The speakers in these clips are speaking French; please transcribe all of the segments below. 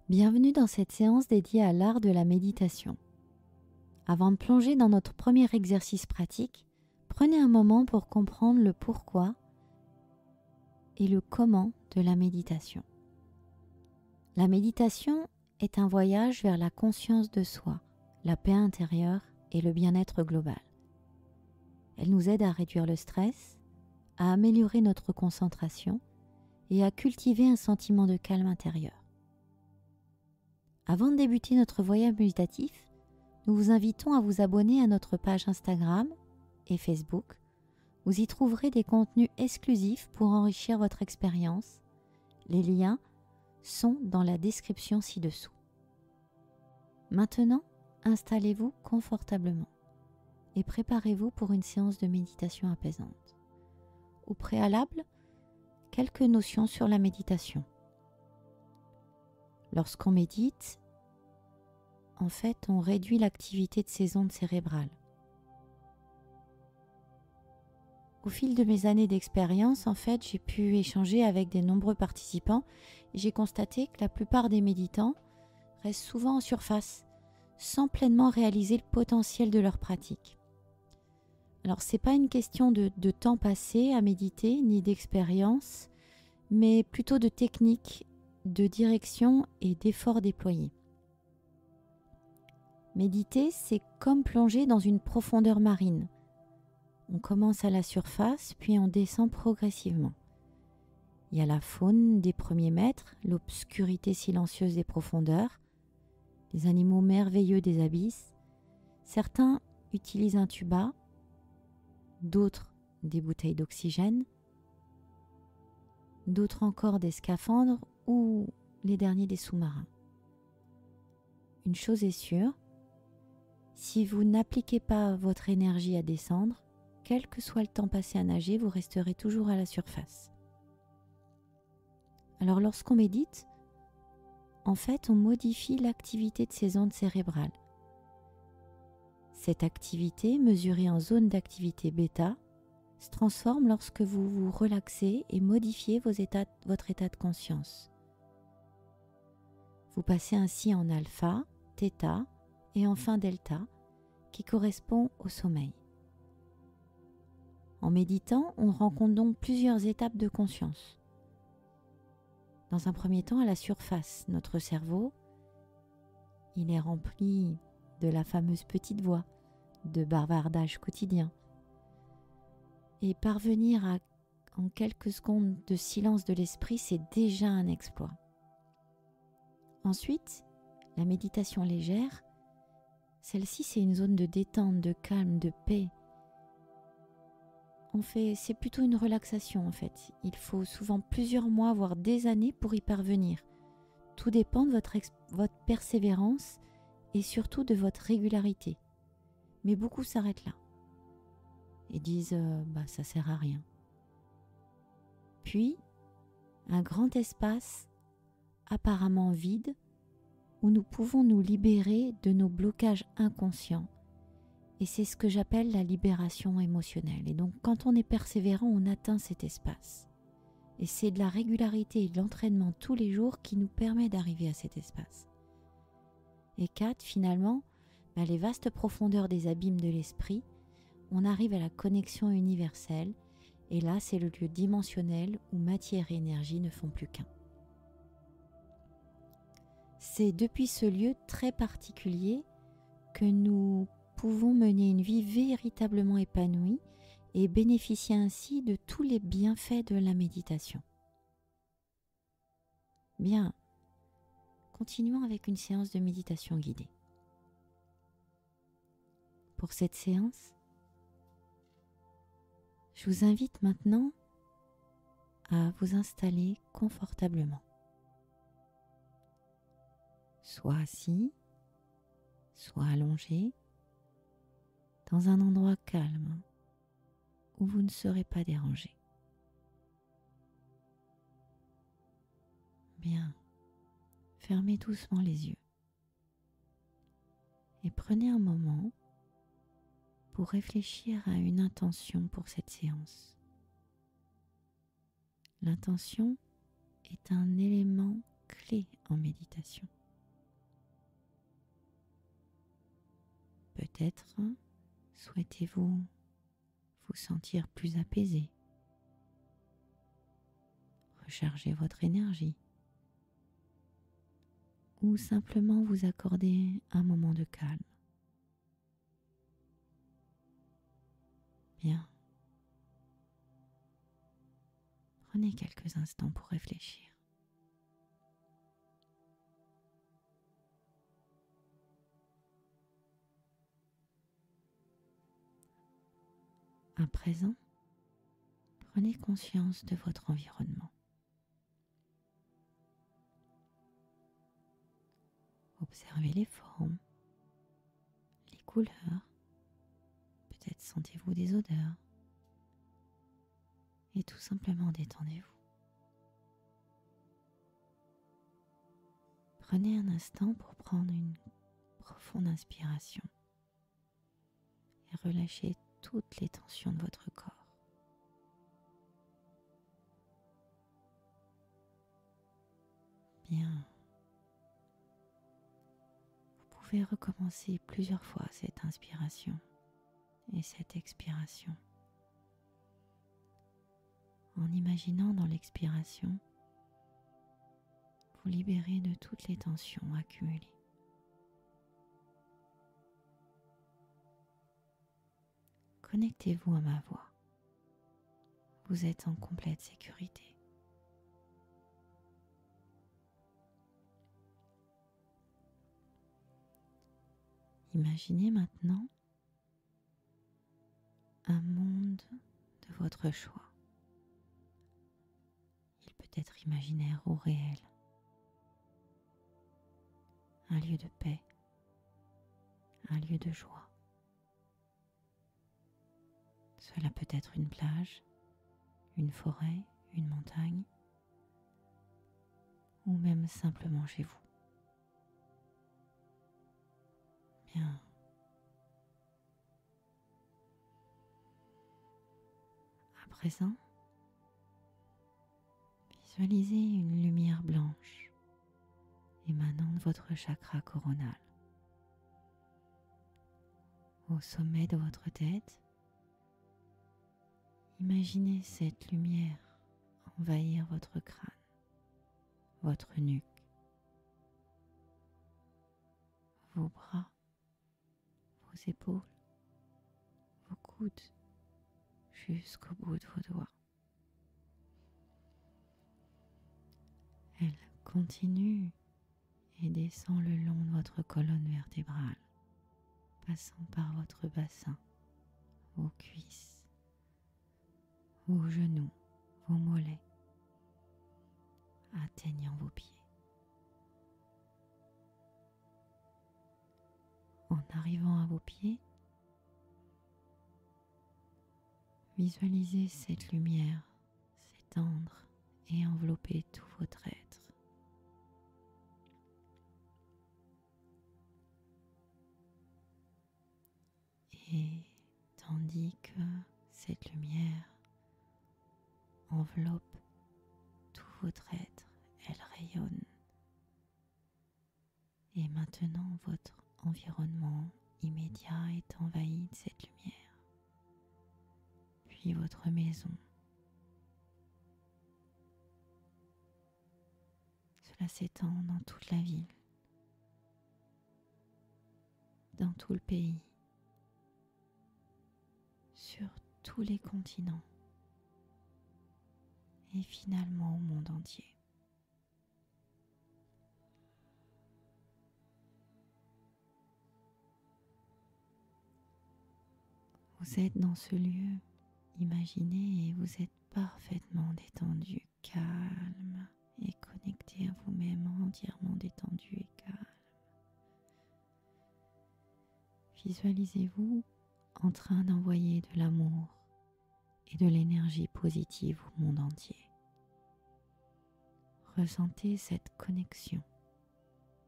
Bienvenue dans cette séance dédiée à l'art de la méditation. Avant de plonger dans notre premier exercice pratique, prenez un moment pour comprendre le pourquoi et le comment de la méditation. La méditation est un voyage vers la conscience de soi, la paix intérieure et le bien-être global. Elle nous aide à réduire le stress, à améliorer notre concentration et à cultiver un sentiment de calme intérieur. Avant de débuter notre voyage méditatif, nous vous invitons à vous abonner à notre page Instagram et Facebook. Vous y trouverez des contenus exclusifs pour enrichir votre expérience. Les liens sont dans la description ci-dessous. Maintenant, installez-vous confortablement et préparez-vous pour une séance de méditation apaisante. Au préalable, quelques notions sur la méditation. Lorsqu'on médite, en fait, on réduit l'activité de ces ondes cérébrales. Au fil de mes années d'expérience, en fait, j'ai pu échanger avec de nombreux participants et j'ai constaté que la plupart des méditants restent souvent en surface, sans pleinement réaliser le potentiel de leur pratique. Alors, ce n'est pas une question de temps passé à méditer, ni d'expérience, mais plutôt de technique, de direction et d'efforts déployés. Méditer, c'est comme plonger dans une profondeur marine. On commence à la surface, puis on descend progressivement. Il y a la faune des premiers mètres, l'obscurité silencieuse des profondeurs, les animaux merveilleux des abysses. Certains utilisent un tuba, d'autres des bouteilles d'oxygène, d'autres encore des scaphandres ou les derniers des sous-marins. Une chose est sûre, si vous n'appliquez pas votre énergie à descendre, quel que soit le temps passé à nager, vous resterez toujours à la surface. Alors lorsqu'on médite, en fait, on modifie l'activité de ces ondes cérébrales. Cette activité, mesurée en zone d'activité bêta, se transforme lorsque vous vous relaxez et modifiez votre état de conscience. Vous passez ainsi en alpha, θ et enfin delta, qui correspond au sommeil. En méditant, on rencontre donc plusieurs étapes de conscience. Dans un premier temps, à la surface, notre cerveau, il est rempli de la fameuse petite voix, de bavardage quotidien. Et parvenir en quelques secondes de silence de l'esprit, c'est déjà un exploit. Ensuite, la méditation légère, celle-ci c'est une zone de détente, de calme, de paix. C'est plutôt une relaxation en fait. Il faut souvent plusieurs mois, voire des années pour y parvenir. Tout dépend de votre persévérance et surtout de votre régularité. Mais beaucoup s'arrêtent là et disent ça sert à rien. Puis, un grand espace apparemment vide où nous pouvons nous libérer de nos blocages inconscients. Et c'est ce que j'appelle la libération émotionnelle. Et donc, quand on est persévérant, on atteint cet espace. Et c'est de la régularité et de l'entraînement tous les jours qui nous permet d'arriver à cet espace. Et 4, finalement, les vastes profondeurs des abîmes de l'esprit, on arrive à la connexion universelle. Et là, c'est le lieu dimensionnel où matière et énergie ne font plus qu'un. C'est depuis ce lieu très particulier que nous pouvons mener une vie véritablement épanouie et bénéficier ainsi de tous les bienfaits de la méditation. Bien, continuons avec une séance de méditation guidée. Pour cette séance, je vous invite maintenant à vous installer confortablement. Soit assis, soit allongé, dans un endroit calme où vous ne serez pas dérangé. Bien, fermez doucement les yeux et prenez un moment pour réfléchir à une intention pour cette séance. L'intention est un élément clé en méditation. Peut-être souhaitez-vous vous sentir plus apaisé, recharger votre énergie ou simplement vous accorder un moment de calme. Bien. Prenez quelques instants pour réfléchir. À présent, prenez conscience de votre environnement. Observez les formes, les couleurs, peut-être sentez-vous des odeurs et tout simplement détendez-vous. Prenez un instant pour prendre une profonde inspiration et relâchez toutes les tensions de votre corps. Bien. Vous pouvez recommencer plusieurs fois cette inspiration et cette expiration en imaginant dans l'expiration vous libérer de toutes les tensions accumulées. Connectez-vous à ma voix. Vous êtes en complète sécurité. Imaginez maintenant un monde de votre choix. Il peut être imaginaire ou réel. Un lieu de paix, un lieu de joie. Cela peut être une plage, une forêt, une montagne, ou même simplement chez vous. Bien. À présent, visualisez une lumière blanche émanant de votre chakra coronal. Au sommet de votre tête, imaginez cette lumière envahir votre crâne, votre nuque, vos bras, vos épaules, vos coudes, jusqu'au bout de vos doigts. Elle continue et descend le long de votre colonne vertébrale, passant par votre bassin, vos cuisses, vos genoux, vos mollets, atteignant vos pieds. En arrivant à vos pieds, visualisez cette lumière s'étendre et envelopper tout votre être. Et tandis que cette lumière enveloppe tout votre être, elle rayonne. Et maintenant, votre environnement immédiat est envahi de cette lumière. Puis votre maison. Cela s'étend dans toute la ville, dans tout le pays, sur tous les continents et finalement au monde entier. Vous êtes dans ce lieu imaginé et vous êtes parfaitement détendu, calme et connecté à vous-même, entièrement détendu et calme. Visualisez-vous en train d'envoyer de l'amour et de l'énergie positive au monde entier. Ressentez cette connexion,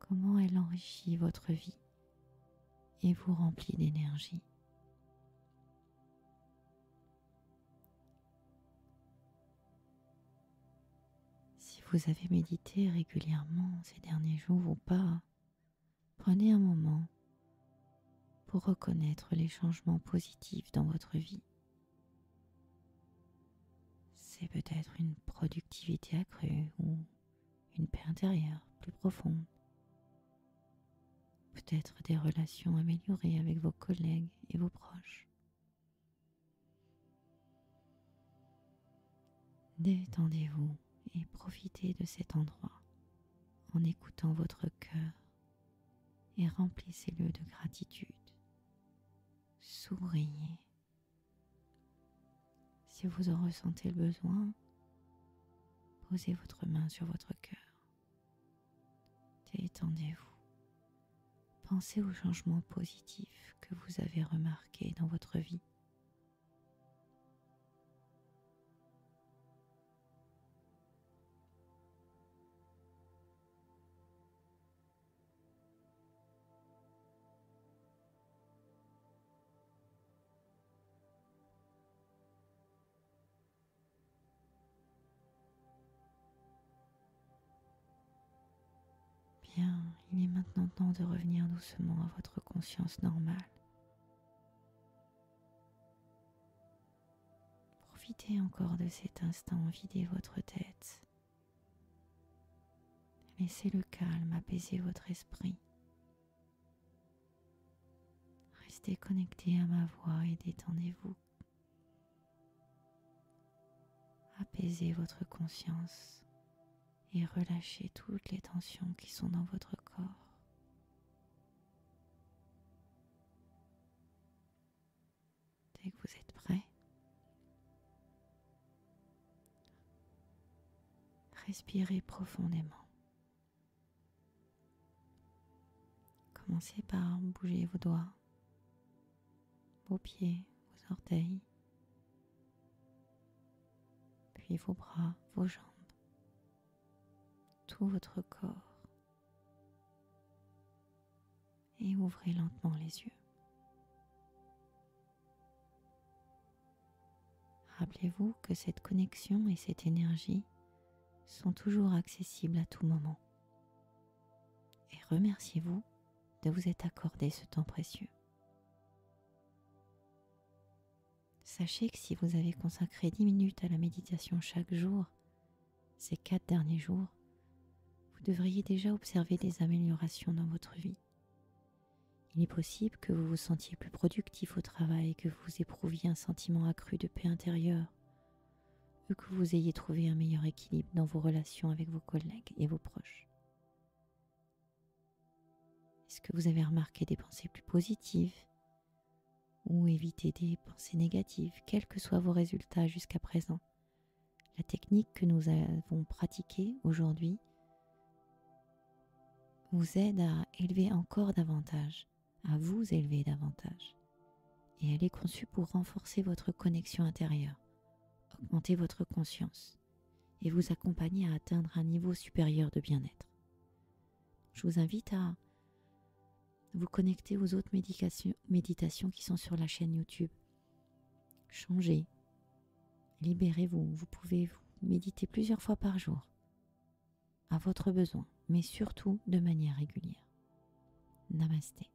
comment elle enrichit votre vie et vous remplit d'énergie. Si vous avez médité régulièrement ces derniers jours ou pas, prenez un moment pour reconnaître les changements positifs dans votre vie. C'est peut-être une productivité accrue ou une paix intérieure plus profonde. Peut-être des relations améliorées avec vos collègues et vos proches. Détendez-vous et profitez de cet endroit en écoutant votre cœur et remplissez-le de gratitude. Souriez. Si vous en ressentez le besoin, posez votre main sur votre cœur. Détendez-vous. Pensez aux changements positifs que vous avez remarqués dans votre vie. Bien, il est maintenant temps de revenir doucement à votre conscience normale. Profitez encore de cet instant, videz votre tête. Laissez le calme apaiser votre esprit. Restez connecté à ma voix et détendez-vous. Apaisez votre conscience et relâchez toutes les tensions qui sont dans votre corps. Dès que vous êtes prêt, respirez profondément. Commencez par bouger vos doigts, vos pieds, vos orteils, puis vos bras, vos jambes, tout votre corps. Et ouvrez lentement les yeux. Rappelez-vous que cette connexion et cette énergie sont toujours accessibles à tout moment. Et remerciez-vous de vous être accordé ce temps précieux. Sachez que si vous avez consacré 10 minutes à la méditation chaque jour, ces 4 derniers jours, vous devriez déjà observer des améliorations dans votre vie. Il est possible que vous vous sentiez plus productif au travail, que vous éprouviez un sentiment accru de paix intérieure, ou que vous ayez trouvé un meilleur équilibre dans vos relations avec vos collègues et vos proches. Est-ce que vous avez remarqué des pensées plus positives ou évité des pensées négatives, quels que soient vos résultats jusqu'à présent? La technique que nous avons pratiquée aujourd'hui vous aide à élever encore davantage, à vous élever davantage. Et elle est conçue pour renforcer votre connexion intérieure, augmenter votre conscience et vous accompagner à atteindre un niveau supérieur de bien-être. Je vous invite à vous connecter aux autres méditations qui sont sur la chaîne YouTube. Changez, libérez-vous, vous pouvez vous méditer plusieurs fois par jour, à votre besoin, mais surtout de manière régulière. Namasté.